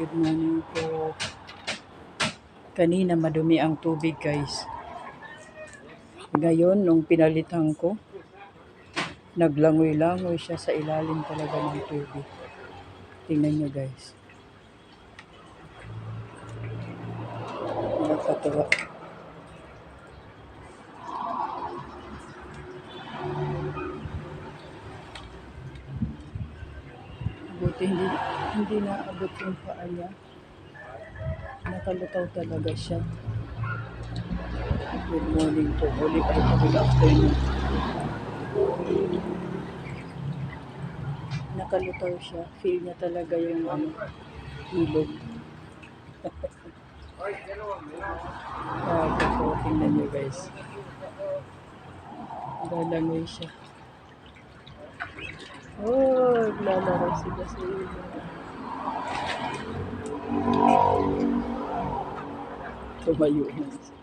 Good morning po. Kanina madumi ang tubig, guys. Ngayon, nung pinalitan ko, naglangoy-langoy siya sa ilalim talaga ng tubig. Tingnan nyo, guys. Nakakatawa. Buti hindi naabot yung paa niya. Nakalutaw talaga siya. Good morning po. Ulit ay good afternoon. Nakalutaw siya. Feel niya talaga yung ilog. So, tingnan nyo, guys. Lalangoy siya. Oh, lalaro sila sa ilog. Tumayo na siya.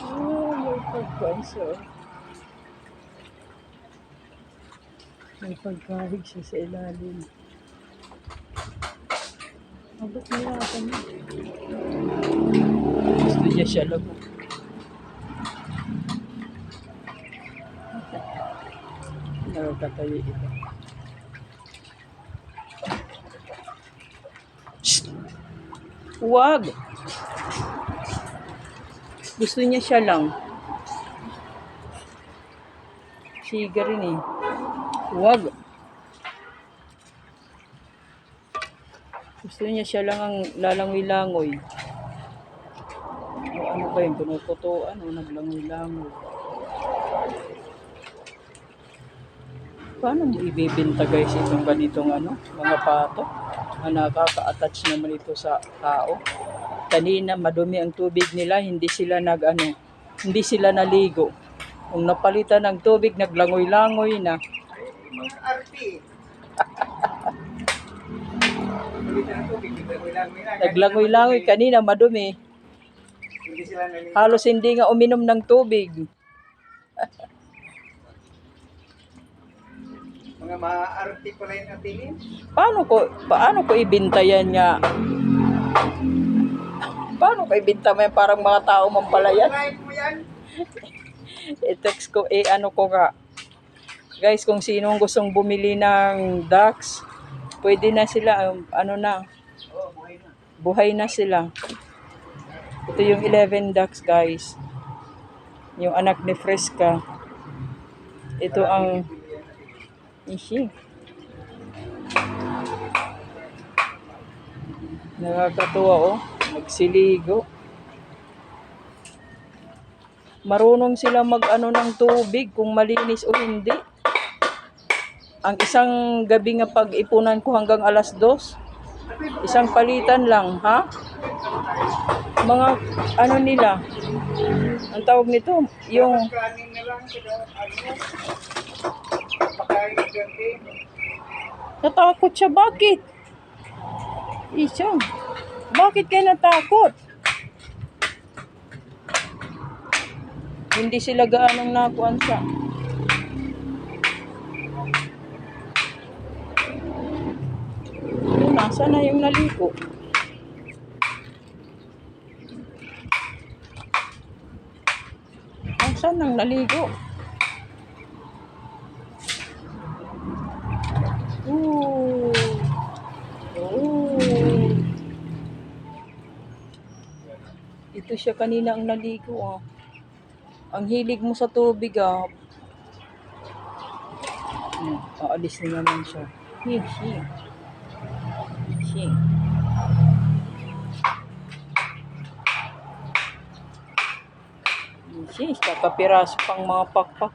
May pagkanso. May pagkahig siya sa ilalim. Abot nila ako na. Gusto niya siya lang. Nakakatayo ito. Shhh! Huwag! Gusto niya siya lang. Siga rin eh. Huwag! Gusto niya siya lang ang lalangoy-langoy. O ano ba yun? Pinuputuan o naglangoy-langoy. Paano mo ibibinta, guys, itong ganitong mga pato? Nakaka-attach naman ito sa tao. Kanina madumi ang tubig nila, hindi sila hindi sila naligo. Kung napalitan ng tubig, naglangoy-langoy na. Naglangoy-langoy kanina, madumi. Halos hindi nga uminom ng tubig. Mga maarte pala yung natingin. Paano ko ibintayan nga? Paano ko ibinta mo yan? Parang mga tao mampalayan. I-text ko, ko nga. Guys, kung sinong gustong bumili ng ducks, pwede na sila, buhay na sila. Ito yung 11 ducks, guys. Yung anak ni Fresca. Ito ang ishi. Nakakatuwa, oh. Magsiligo. Marunong sila ng tubig kung malinis o hindi. Ang isang gabi nga pag-ipunan ko hanggang alas 2. Isang palitan lang, ha? Mga nila. Ang tawag nito, yung natakot siya. Bakit? Isyo. Bakit kayo natakot? Hindi sila gaanong nakuan siya. Nasaan na yung naligo? Nasaan nang naligo? Ooh. Ito siya kanina ang naligo, ah. Ang hilig mo sa tubig, ah. Aalis na naman siya. Kakapiraso pang mga pakpak.